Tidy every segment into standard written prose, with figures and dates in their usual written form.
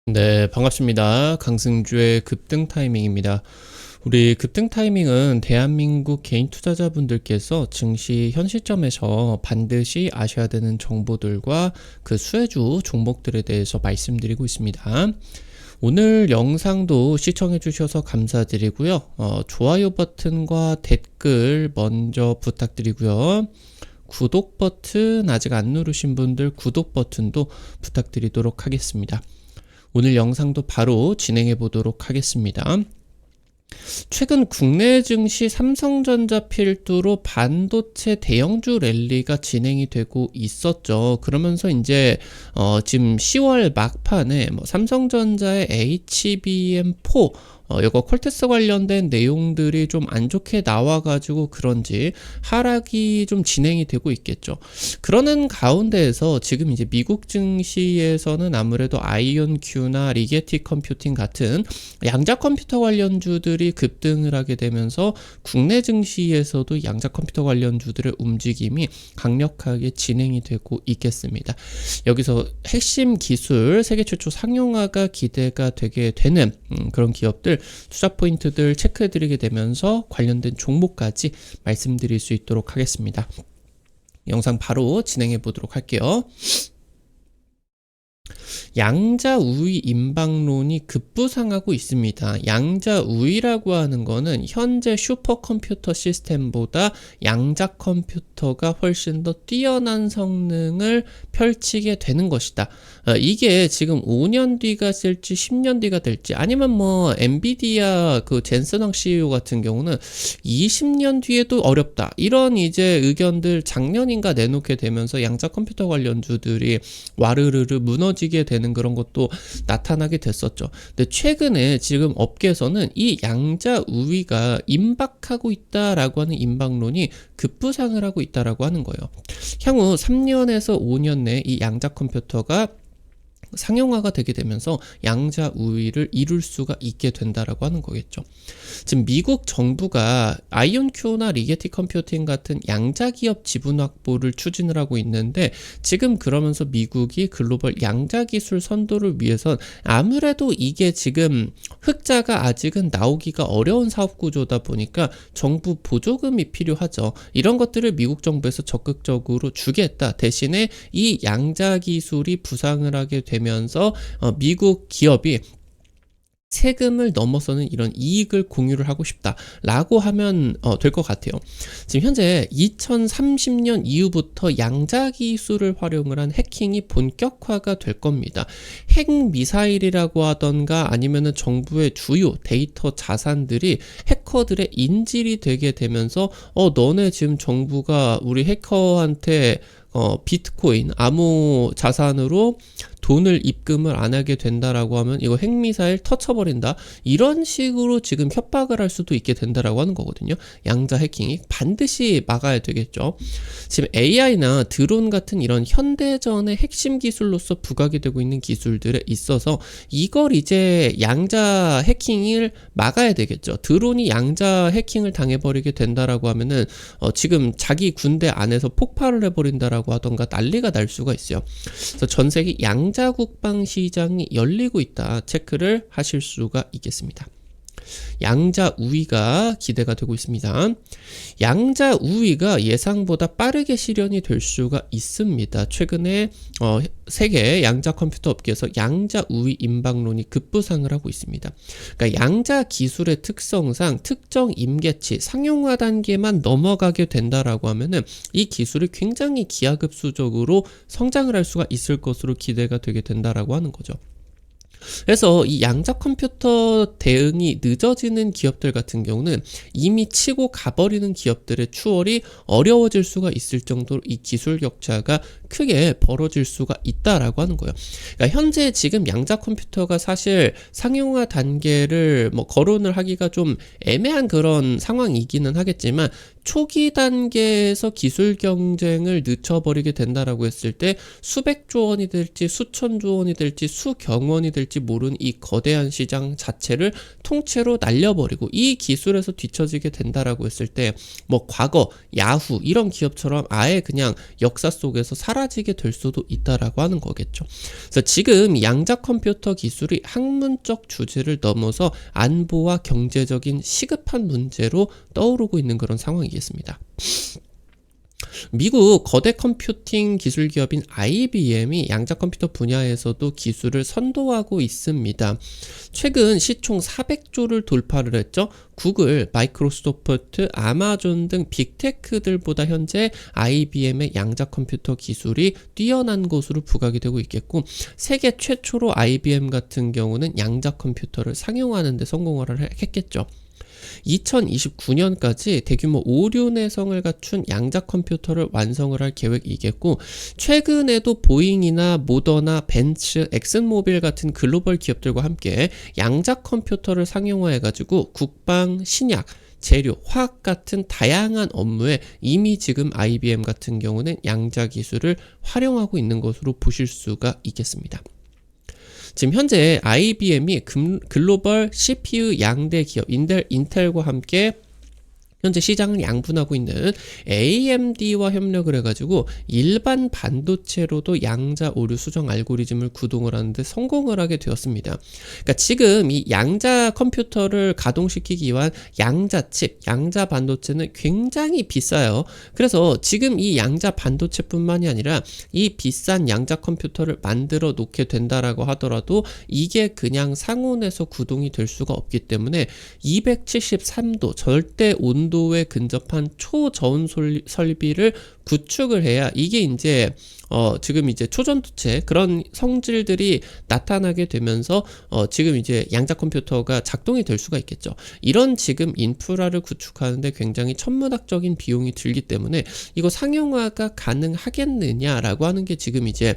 네, 반갑습니다. 강승주의 급등 타이밍입니다. 우리 급등 타이밍은 대한민국 개인 투자자분들께서 증시 현 시점에서 반드시 아셔야 되는 정보들과 그 수혜주 종목들에 대해서 말씀드리고 있습니다. 오늘 영상도 시청해 주셔서 감사드리고요. 좋아요 버튼과 댓글 먼저 부탁드리고요. 구독 버튼 아직 안 누르신 분들 구독 버튼도 부탁드리도록 하겠습니다. 오늘 영상도 바로 진행해 보도록 하겠습니다. 최근 국내 증시 삼성전자 필두로 반도체 대형주 랠리가 진행이 되고 있었죠. 그러면서 이제 지금 10월 막판에 삼성전자의 HBM4 이거 콜텍스 관련된 내용들이 좀 안 좋게 나와가지고 그런지 하락이 좀 진행이 되고 있겠죠. 그러는 가운데에서 지금 이제 미국 증시에서는 아무래도 아이온큐나 리게티 컴퓨팅 같은 양자 컴퓨터 관련주들이 급등을 하게 되면서 국내 증시에서도 양자 컴퓨터 관련주들의 움직임이 강력하게 진행이 되고 있겠습니다. 여기서 핵심 기술 세계 최초 상용화가 기대가 되게 되는 그런 기업들 투자 포인트들 체크해드리게 되면서 관련된 종목까지 말씀드릴 수 있도록 하겠습니다. 영상 바로 진행해 보도록 할게요. 양자 우위 임박론이 급부상하고 있습니다. 양자 우위라고 하는 거는 현재 슈퍼컴퓨터 시스템보다 양자 컴퓨터가 훨씬 더 뛰어난 성능을 펼치게 되는 것이다. 이게 지금 5년 뒤가 될지 10년 뒤가 될지 아니면 엔비디아 그 젠슨왕 CEO 같은 경우는 20년 뒤에도 어렵다. 이런 이제 의견들 작년인가 내놓게 되면서 양자 컴퓨터 관련주들이 와르르르 무너지게 되는 그런 것도 나타나게 됐었죠. 근데 최근에 지금 업계에서는 이 양자 우위가 임박하고 있다라고 하는 임박론이 급부상을 하고 있다라고 하는 거예요. 향후 3년에서 5년 내에 이 양자 컴퓨터가 상용화가 되게 되면서 양자 우위를 이룰 수가 있게 된다라고 하는 거겠죠. 지금 미국 정부가 아이온큐나 리게티 컴퓨팅 같은 양자 기업 지분 확보를 추진을 하고 있는데 지금 그러면서 미국이 글로벌 양자 기술 선도를 위해선 아무래도 이게 지금 흑자가 아직은 나오기가 어려운 사업 구조다 보니까 정부 보조금이 필요하죠. 이런 것들을 미국 정부에서 적극적으로 주겠다. 대신에 이 양자 기술이 부상을 하게 되면서 미국 기업이 세금을 넘어서는 이런 이익을 공유를 하고 싶다라고 하면 될 것 같아요. 지금 현재 2030년 이후부터 양자 기술을 활용을 한 해킹이 본격화가 될 겁니다. 핵 미사일이라고 하던가 아니면은 정부의 주요 데이터 자산들이 해커들의 인질이 되게 되면서 너네 지금 정부가 우리 해커한테 비트코인 암호 자산으로 돈을 입금을 안 하게 된다라고 하면 이거 핵미사일 터쳐버린다 이런 식으로 지금 협박을 할 수도 있게 된다라고 하는 거거든요. 양자 해킹이 반드시 막아야 되겠죠. 지금 AI나 드론 같은 이런 현대전의 핵심 기술로서 부각이 되고 있는 기술들에 있어서 이걸 이제 양자 해킹을 막아야 되겠죠. 드론이 양자 해킹을 당해버리게 된다라고 하면은 지금 자기 군대 안에서 폭발을 해버린다라고 하던가 난리가 날 수가 있어요. 그래서 전 세계 양자 국방 시장이 열리고 있다 체크를 하실 수가 있겠습니다. 양자 우위가 기대가 되고 있습니다. 양자 우위가 예상보다 빠르게 실현이 될 수가 있습니다. 최근에 세계 양자 컴퓨터 업계에서 양자 우위 임박론이 급부상을 하고 있습니다. 그러니까 양자 기술의 특성상 특정 임계치 상용화 단계만 넘어가게 된다라고 하면은 이 기술이 굉장히 기하급수적으로 성장을 할 수가 있을 것으로 기대가 되게 된다라고 하는 거죠. 그래서 이 양자 컴퓨터 대응이 늦어지는 기업들 같은 경우는 이미 치고 가버리는 기업들의 추월이 어려워질 수가 있을 정도로 이 기술 격차가 크게 벌어질 수가 있다라고 하는 거예요. 그러니까 현재 지금 양자 컴퓨터가 사실 상용화 단계를 거론을 하기가 좀 애매한 그런 상황이기는 하겠지만 초기 단계에서 기술 경쟁을 늦춰버리게 된다라고 했을 때 수백조 원이 될지 수천조 원이 될지 수경원이 될지 모르는 이 거대한 시장 자체를 통째로 날려버리고 이 기술에서 뒤처지게 된다라고 했을 때 과거 야후 이런 기업처럼 아예 그냥 역사 속에서 사라져 사라지게 될 수도 있다라고 하는 거겠죠. 그래서 지금 양자 컴퓨터 기술이 학문적 주제를 넘어서 안보와 경제적인 시급한 문제로 떠오르고 있는 그런 상황이겠습니다. 미국 거대 컴퓨팅 기술 기업인 IBM이 양자 컴퓨터 분야에서도 기술을 선도하고 있습니다. 최근 시총 400조를 돌파를 했죠. 구글, 마이크로소프트, 아마존 등 빅테크들보다 현재 IBM의 양자 컴퓨터 기술이 뛰어난 것으로 부각이 되고 있겠고, 세계 최초로 IBM 같은 경우는 양자 컴퓨터를 상용하는 데 성공을 했겠죠. 2029년까지 대규모 오류 내성을 갖춘 양자 컴퓨터를 완성을 할 계획이겠고, 최근에도 보잉이나 모더나, 벤츠, 엑슨모빌 같은 글로벌 기업들과 함께 양자 컴퓨터를 상용화해가지고 국방, 신약, 재료, 화학 같은 다양한 업무에 이미 지금 IBM 같은 경우는 양자 기술을 활용하고 있는 것으로 보실 수가 있겠습니다. 지금 현재 IBM이 글로벌 CPU 양대 기업 인텔과 함께 현재 시장을 양분하고 있는 AMD와 협력을 해가지고 일반 반도체로도 양자 오류 수정 알고리즘을 구동을 하는데 성공을 하게 되었습니다. 그러니까 지금 이 양자 컴퓨터를 가동시키기 위한 양자 칩, 양자 반도체는 굉장히 비싸요. 그래서 지금 이 양자 반도체뿐만이 아니라 이 비싼 양자 컴퓨터를 만들어 놓게 된다라고 하더라도 이게 그냥 상온에서 구동이 될 수가 없기 때문에 273도 절대 온도에 근접한 초저온 설비를 구축을 해야 이게 이제 지금 이제 초전도체 그런 성질들이 나타나게 되면서 지금 이제 양자 컴퓨터가 작동이 될 수가 있겠죠. 이런 지금 인프라를 구축하는데 굉장히 천문학적인 비용이 들기 때문에 이거 상용화가 가능하겠느냐라고 하는 게 지금 이제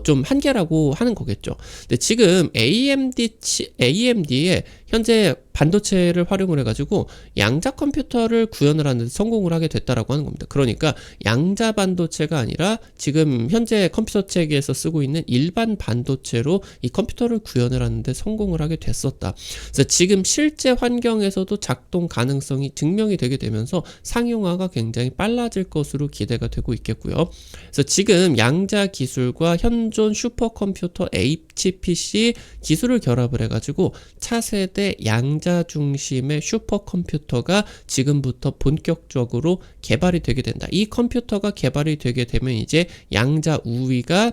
좀 한계라고 하는 거겠죠. 근데 지금 AMD의 현재 반도체를 활용을 해가지고 양자 컴퓨터를 구현을 하는데 성공을 하게 됐다라고 하는 겁니다. 그러니까 양자 반도체가 아니라 지금 현재 컴퓨터 체계에서 쓰고 있는 일반 반도체로 이 컴퓨터를 구현을 하는데 성공을 하게 됐었다. 그래서 지금 실제 환경에서도 작동 가능성이 증명이 되게 되면서 상용화가 굉장히 빨라질 것으로 기대가 되고 있겠고요. 그래서 지금 양자 기술과 현존 슈퍼컴퓨터 HPC 기술을 결합을 해가지고 차세대 양자 중심의 슈퍼컴퓨터가 지금부터 본격적으로 개발이 되게 된다. 이 컴퓨터가 개발이 되게 되면 이제 양자 우위가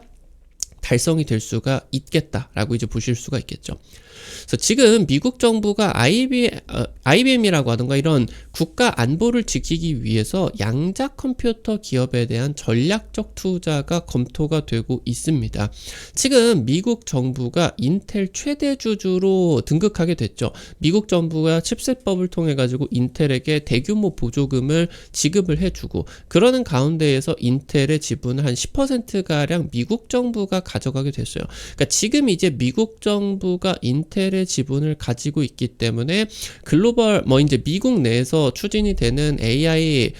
달성이 될 수가 있겠다라고 이제 보실 수가 있겠죠. 그래서 지금 미국 정부가 IBM이라고 하던가 이런 국가 안보를 지키기 위해서 양자 컴퓨터 기업에 대한 전략적 투자가 검토가 되고 있습니다. 지금 미국 정부가 인텔 최대 주주로 등극하게 됐죠. 미국 정부가 칩셋법을 통해 가지고 인텔에게 대규모 보조금을 지급을 해주고, 그러는 가운데에서 인텔의 지분을 한 10%가량 미국 정부가 가져가게 됐어요. 그러니까 지금 이제 미국 정부가 인텔의 지분을 가지고 있기 때문에 글로벌 이제 미국 내에서 추진이 되는 AI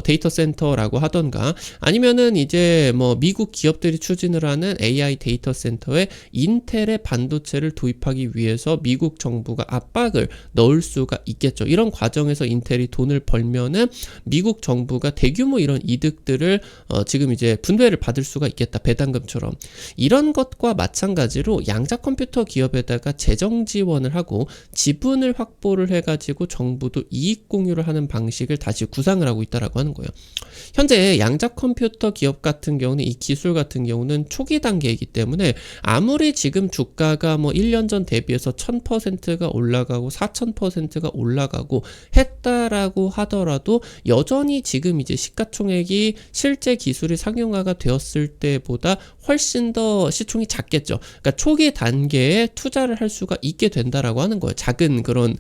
데이터 센터라고 하던가, 아니면은 이제 미국 기업들이 추진을 하는 AI 데이터 센터에 인텔의 반도체를 도입하기 위해서 미국 정부가 압박을 넣을 수가 있겠죠. 이런 과정에서 인텔이 돈을 벌면은 미국 정부가 대규모 이런 이득들을 지금 이제 분배를 받을 수가 있겠다. 배당금처럼. 이런 것과 마찬가지로 양자 컴퓨터 기업에다가 재정 지원을 하고 지분을 확보를 해가지고 정부도 이익 공유를 하는 방식을 다시 구상을 하고 있다라고 하는 거예요. 현재 양자 컴퓨터 기업 같은 경우는 이 기술 같은 경우는 초기 단계이기 때문에 아무리 지금 주가가 1년 전 대비해서 1000%가 올라가고 4000%가 올라가고 했다라고 하더라도 여전히 지금 이제 시가총액이 실제 기술이 상용화가 되었을 때보다 훨씬 더 시총이 작겠죠. 그러니까 초기 단계에 투자를 할 수가 있게 된다라고 하는 거예요. 작은 그런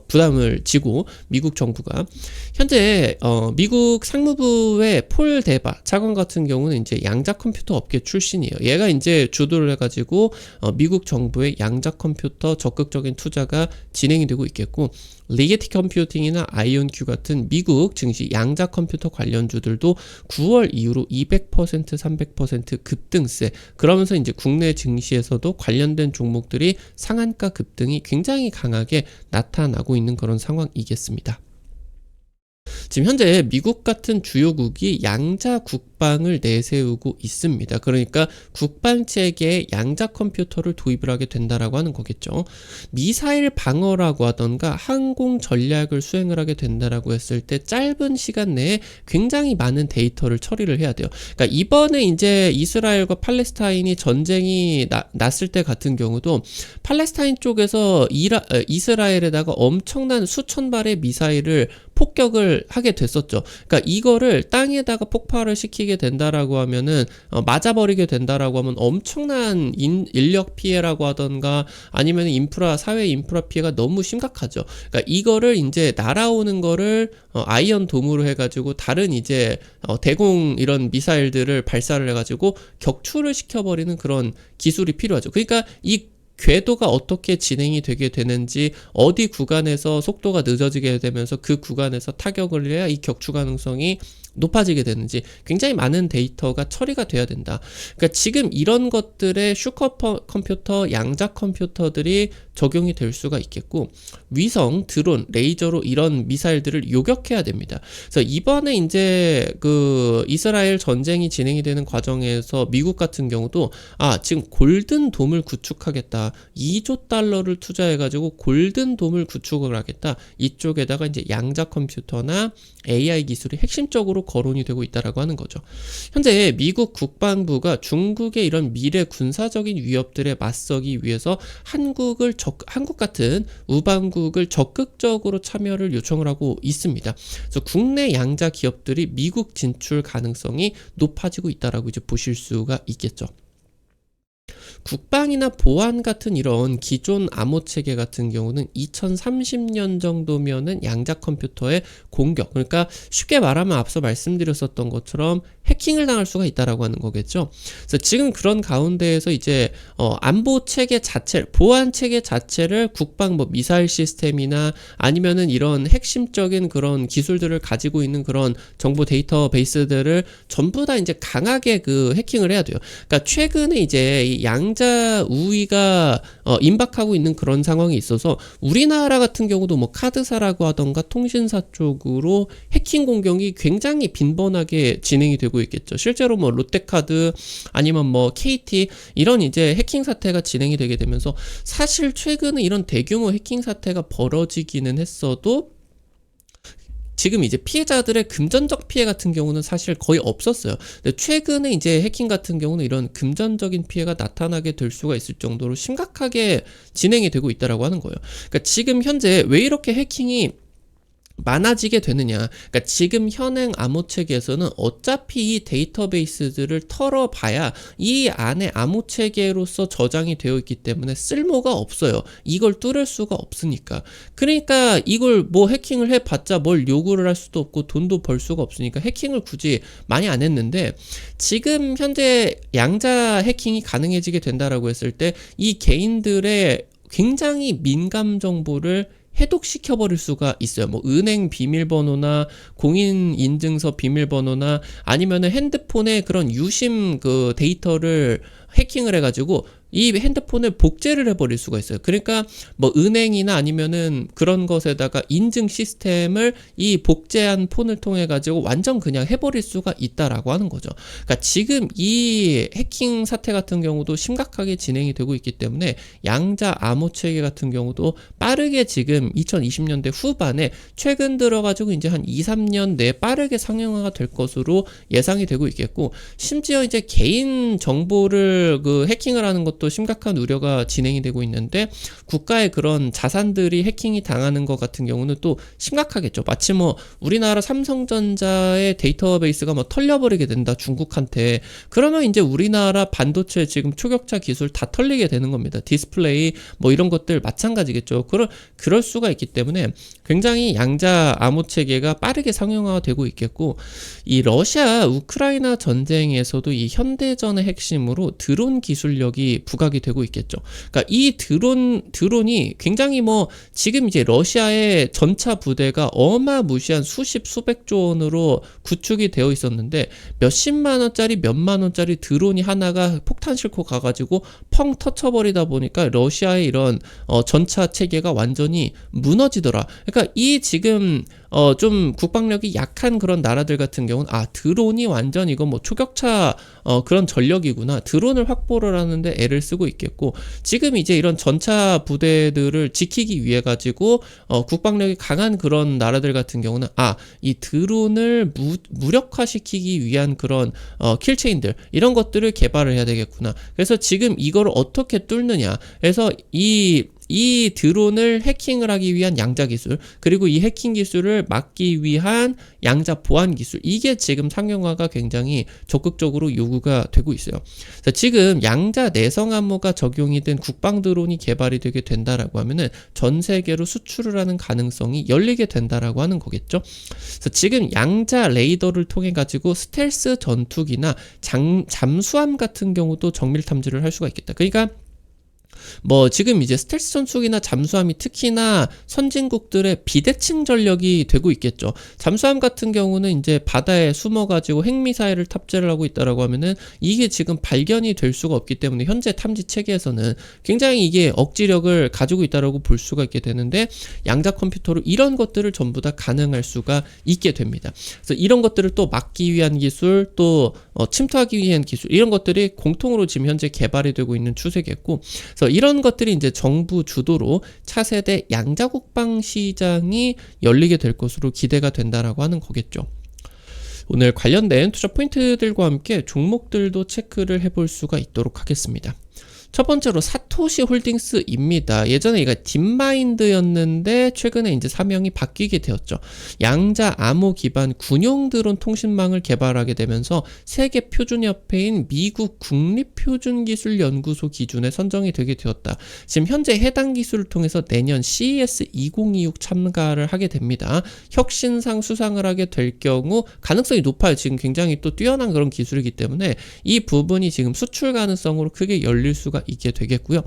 부담을 지고 미국 정부가 현재 미국 상무부의 폴 데바 차관 같은 경우는 이제 양자 컴퓨터 업계 출신이에요. 얘가 이제 주도를 해가지고 미국 정부의 양자 컴퓨터 적극적인 투자가 진행이 되고 있겠고, 리게티 컴퓨팅이나 아이온큐 같은 미국 증시 양자 컴퓨터 관련주들도 9월 이후로 200%, 300% 급등세. 그러면서 이제 국내 증시에서도 관련된 종목들이 상한가 급등이 굉장히 강하게 나타나고 있는 그런 상황이겠습니다. 지금 현재 미국 같은 주요국이 양자 국방을 내세우고 있습니다. 그러니까 국방 체계에 양자 컴퓨터를 도입을 하게 된다라고 하는 거겠죠. 미사일 방어라고 하던가 항공 전략을 수행을 하게 된다라고 했을 때 짧은 시간 내에 굉장히 많은 데이터를 처리를 해야 돼요. 그러니까 이번에 이제 이스라엘과 팔레스타인이 전쟁이 났을 때 같은 경우도 팔레스타인 쪽에서 이스라엘에다가 엄청난 수천 발의 미사일을 폭격을 하게 됐었죠. 그러니까 이거를 땅에다가 폭발을 시키게 된다라고 하면은 맞아버리게 된다라고 하면 엄청난 인력 피해라고 하던가 아니면 사회 인프라 피해가 너무 심각하죠. 그러니까 이거를 이제 날아오는 거를 아이언 돔으로 해가지고 다른 이제 대공 이런 미사일들을 발사를 해가지고 격추를 시켜버리는 그런 기술이 필요하죠. 그러니까 이 궤도가 어떻게 진행이 되게 되는지, 어디 구간에서 속도가 늦어지게 되면서 그 구간에서 타격을 해야 이 격추 가능성이 높아지게 되는지 굉장히 많은 데이터가 처리가 돼야 된다. 그러니까 지금 이런 것들의 슈퍼컴퓨터, 양자 컴퓨터들이 적용이 될 수가 있겠고, 위성, 드론, 레이저로 이런 미사일들을 요격해야 됩니다. 그래서 이번에 이제 그 이스라엘 전쟁이 진행이 되는 과정에서 미국 같은 경우도 지금 골든돔을 구축하겠다. 2조 달러를 투자해가지고 골든돔을 구축을 하겠다. 이쪽에다가 이제 양자 컴퓨터나 AI 기술이 핵심적으로 거론이 되고 있다라고 하는 거죠. 현재 미국 국방부가 중국의 이런 미래 군사적인 위협들에 맞서기 위해서 한국 같은 우방국을 적극적으로 참여를 요청을 하고 있습니다. 그래서 국내 양자 기업들이 미국 진출 가능성이 높아지고 있다라고 이제 보실 수가 있겠죠. 국방이나 보안 같은 이런 기존 암호 체계 같은 경우는 2030년 정도면은 양자 컴퓨터의 공격, 그러니까 쉽게 말하면 앞서 말씀드렸었던 것처럼 해킹을 당할 수가 있다라고 하는 거겠죠. 그래서 지금 그런 가운데에서 이제 안보 체계 보안 체계 자체를 국방 미사일 시스템이나 아니면은 이런 핵심적인 그런 기술들을 가지고 있는 그런 정보 데이터베이스들을 전부 다 이제 강하게 그 해킹을 해야 돼요. 그러니까 최근에 이제 이 양자 우위가 임박하고 있는 그런 상황이 있어서 우리나라 같은 경우도 카드사라고 하던가 통신사 쪽으로 해킹 공격이 굉장히 빈번하게 진행이 되고 있겠죠. 실제로 롯데카드 아니면 KT 이런 이제 해킹 사태가 진행이 되게 되면서 사실 최근에 이런 대규모 해킹 사태가 벌어지기는 했어도 지금 이제 피해자들의 금전적 피해 같은 경우는 사실 거의 없었어요. 근데 최근에 이제 해킹 같은 경우는 이런 금전적인 피해가 나타나게 될 수가 있을 정도로 심각하게 진행이 되고 있다라고 하는 거예요. 그러니까 지금 현재 왜 이렇게 해킹이 많아지게 되느냐. 그러니까 지금 현행 암호 체계에서는 어차피 이 데이터베이스들을 털어봐야 이 안에 암호 체계로서 저장이 되어 있기 때문에 쓸모가 없어요. 이걸 뚫을 수가 없으니까. 그러니까 이걸 해킹을 해봤자 뭘 요구를 할 수도 없고 돈도 벌 수가 없으니까 해킹을 굳이 많이 안 했는데, 지금 현재 양자 해킹이 가능해지게 된다라고 했을 때 이 개인들의 굉장히 민감 정보를 해독시켜버릴 수가 있어요. 은행 비밀번호나 공인인증서 비밀번호나 아니면은 핸드폰의 그런 유심 그 데이터를 해킹을 해가지고 이 핸드폰을 복제를 해버릴 수가 있어요. 그러니까 은행이나 아니면은 그런 것에다가 인증 시스템을 이 복제한 폰을 통해 가지고 완전 그냥 해버릴 수가 있다라고 하는 거죠. 그러니까 지금 이 해킹 사태 같은 경우도 심각하게 진행이 되고 있기 때문에 양자 암호 체계 같은 경우도 빠르게 지금 2020년대 후반에 최근 들어가지고 이제 한 2-3년 내에 빠르게 상용화가 될 것으로 예상이 되고 있겠고, 심지어 이제 개인 정보를 그 해킹을 하는 것도 심각한 우려가 진행이 되고 있는데, 국가의 그런 자산들이 해킹이 당하는 것 같은 경우는 또 심각하겠죠. 마치 우리나라 삼성전자의 데이터베이스가 털려버리게 된다, 중국한테. 그러면 이제 우리나라 반도체 지금 초격차 기술 다 털리게 되는 겁니다. 디스플레이 이런 것들 마찬가지겠죠. 그럴 수가 있기 때문에 굉장히 양자 암호 체계가 빠르게 상용화가 되고 있겠고, 이 러시아 우크라이나 전쟁에서도 이 현대전의 핵심으로 드론 기술력이 부각이 되고 있겠죠. 그러니까 이 드론이 굉장히 지금 이제 러시아의 전차 부대가 어마무시한 수백조 원으로 구축이 되어 있었는데, 몇십만 원짜리 몇만 원짜리 드론이 하나가 폭탄 싣고 가가지고 펑 터쳐버리다 보니까 러시아의 이런 전차 체계가 완전히 무너지더라. 그러니까 이 지금 좀 국방력이 약한 그런 나라들 같은 경우는 드론이 완전 이거 뭐 초격차 그런 전력이구나. 드론을 확보를 하는데 애를 쓰고 있겠고, 지금 이제 이런 전차 부대들을 지키기 위해 가지고 국방력이 강한 그런 나라들 같은 경우는 이 드론을 무력화시키기 위한 그런 킬체인들, 이런 것들을 개발을 해야 되겠구나. 그래서 지금 이거를 어떻게 뚫느냐. 그래서 이 드론을 해킹을 하기 위한 양자 기술, 그리고 이 해킹 기술을 막기 위한 양자 보안 기술, 이게 지금 상용화가 굉장히 적극적으로 요구가 되고 있어요. 그래서 지금 양자 내성 암호가 적용이 된 국방 드론이 개발이 되게 된다라고 하면은 전 세계로 수출을 하는 가능성이 열리게 된다라고 하는 거겠죠. 그래서 지금 양자 레이더를 통해 가지고 스텔스 전투기나 잠수함 같은 경우도 정밀 탐지를 할 수가 있겠다. 그러니까 뭐 지금 이제 스텔스 전투기나 잠수함이 특히나 선진국들의 비대칭 전력이 되고 있겠죠. 잠수함 같은 경우는 이제 바다에 숨어가지고 핵미사일을 탑재를 하고 있다라고 하면은 이게 지금 발견이 될 수가 없기 때문에 현재 탐지 체계에서는 굉장히 이게 억지력을 가지고 있다라고 볼 수가 있게 되는데, 양자 컴퓨터로 이런 것들을 전부 다 가능할 수가 있게 됩니다. 그래서 이런 것들을 또 막기 위한 기술, 또 침투하기 위한 기술, 이런 것들이 공통으로 지금 현재 개발이 되고 있는 추세겠고, 그래서 이런 것들이 이제 정부 주도로 차세대 양자국방 시장이 열리게 될 것으로 기대가 된다라고 하는 거겠죠. 오늘 관련된 투자 포인트들과 함께 종목들도 체크를 해볼 수가 있도록 하겠습니다. 첫 번째로 사토시 홀딩스입니다. 예전에 이거 딥마인드였는데 최근에 이제 사명이 바뀌게 되었죠. 양자 암호 기반 군용 드론 통신망을 개발하게 되면서 세계 표준협회인 미국 국립표준기술연구소 기준에 선정이 되게 되었다. 지금 현재 해당 기술을 통해서 내년 CES 2026 참가를 하게 됩니다. 혁신상 수상을 하게 될 경우 가능성이 높아요. 지금 굉장히 또 뛰어난 그런 기술이기 때문에 이 부분이 지금 수출 가능성으로 크게 열릴 수가 있게 되겠고요.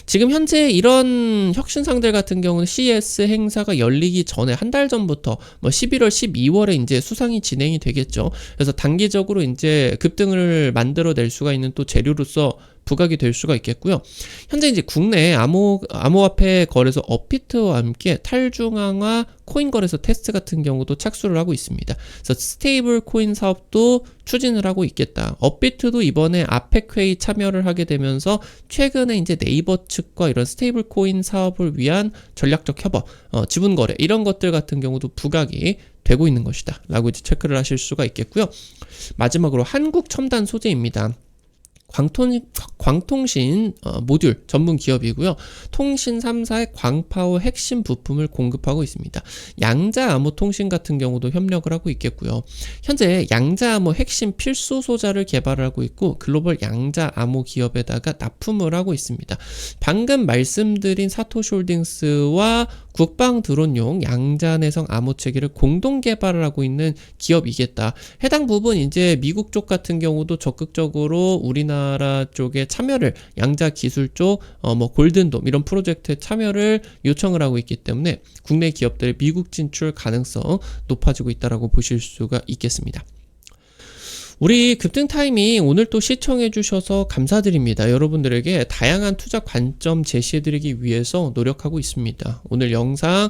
지금 현재 이런 혁신상들 같은 경우는 CES 행사가 열리기 전에 한 달 전부터 뭐 11월, 12월에 이제 수상이 진행이 되겠죠. 그래서 단기적으로 이제 급등을 만들어낼 수가 있는 또 재료로서 부각이 될 수가 있겠고요. 현재 이제 국내 암호화폐 거래소 업비트와 함께 탈중앙화 코인 거래소 테스트 같은 경우도 착수를 하고 있습니다. 그래서 스테이블 코인 사업도 추진을 하고 있겠다. 업비트도 이번에 아펙회의 참여를 하게 되면서 최근에 이제 네이버 측과 이런 스테이블 코인 사업을 위한 전략적 협업, 지분 거래, 이런 것들 같은 경우도 부각이 되고 있는 것이다 라고 이제 체크를 하실 수가 있겠고요. 마지막으로 한국 첨단 소재입니다. 광통신 모듈 전문 기업이고요. 통신 3사의 광파워 핵심 부품을 공급하고 있습니다. 양자 암호 통신 같은 경우도 협력을 하고 있겠고요. 현재 양자 암호 핵심 필수 소자를 개발을 하고 있고 글로벌 양자 암호 기업에다가 납품을 하고 있습니다. 방금 말씀드린 사토시홀딩스와 국방 드론용 양자 내성 암호 체계를 공동 개발을 하고 있는 기업이겠다. 해당 부분 이제 미국 쪽 같은 경우도 적극적으로 우리나라 쪽에 참여를, 양자 기술 쪽 뭐 골든돔 이런 프로젝트에 참여를 요청을 하고 있기 때문에 국내 기업들의 미국 진출 가능성 높아지고 있다라고 보실 수가 있겠습니다. 우리 급등 타이밍 오늘 또 시청해 주셔서 감사드립니다. 여러분들에게 다양한 투자 관점 제시해드리기 위해서 노력하고 있습니다. 오늘 영상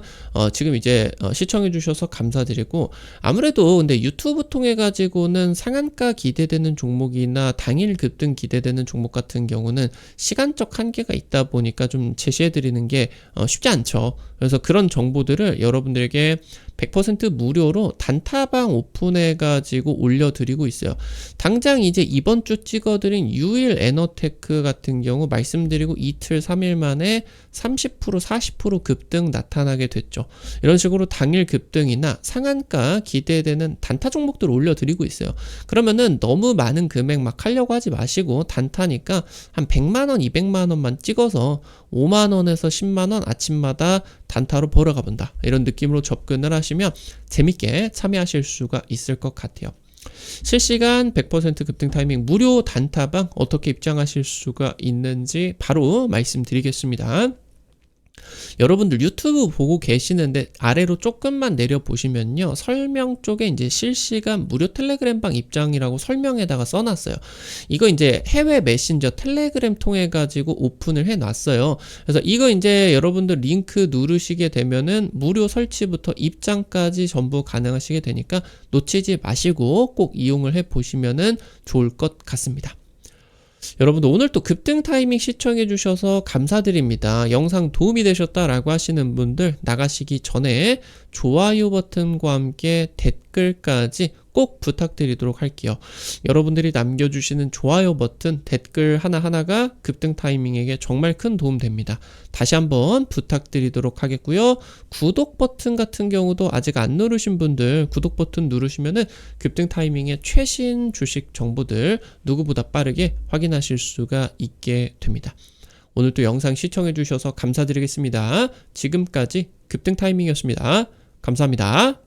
지금 이제 시청해 주셔서 감사드리고, 아무래도 근데 유튜브 통해 가지고는 상한가 기대되는 종목이나 당일 급등 기대되는 종목 같은 경우는 시간적 한계가 있다 보니까 좀 제시해드리는 게 쉽지 않죠. 그래서 그런 정보들을 여러분들에게 100% 무료로 단타방 오픈해가지고 올려드리고 있어요. 당장 이제 이번 주 찍어드린 유일 에너테크 같은 경우 말씀드리고 이틀 3일 만에 30% 40% 급등 나타나게 됐죠. 이런 식으로 당일 급등이나 상한가 기대되는 단타 종목들 올려드리고 있어요. 그러면은 너무 많은 금액 막 하려고 하지 마시고 단타니까 한 100만원 200만원만 찍어서 5만원에서 10만원 아침마다 단타로 벌어가 본다, 이런 느낌으로 접근을 하시면 재밌게 참여하실 수가 있을 것 같아요. 실시간 100% 급등 타이밍 무료 단타방 어떻게 입장하실 수가 있는지 바로 말씀드리겠습니다. 여러분들 유튜브 보고 계시는데 아래로 조금만 내려보시면요. 설명 쪽에 이제 실시간 무료 텔레그램방 입장이라고 설명에다가 써놨어요. 이거 이제 해외 메신저 텔레그램 통해 가지고 오픈을 해놨어요. 그래서 이거 이제 여러분들 링크 누르시게 되면은 무료 설치부터 입장까지 전부 가능하시게 되니까 놓치지 마시고 꼭 이용을 해 보시면은 좋을 것 같습니다. 여러분들 오늘 또 급등 타이밍 시청해 주셔서 감사드립니다. 영상 도움이 되셨다라고 하시는 분들 나가시기 전에 좋아요 버튼과 함께 댓글까지 꼭 부탁드리도록 할게요. 여러분들이 남겨주시는 좋아요 버튼, 댓글 하나하나가 급등 타이밍에게 정말 큰 도움 됩니다. 다시 한번 부탁드리도록 하겠고요. 구독 버튼 같은 경우도 아직 안 누르신 분들 구독 버튼 누르시면은 급등 타이밍의 최신 주식 정보들 누구보다 빠르게 확인하실 수가 있게 됩니다. 오늘도 영상 시청해 주셔서 감사드리겠습니다. 지금까지 급등 타이밍이었습니다. 감사합니다.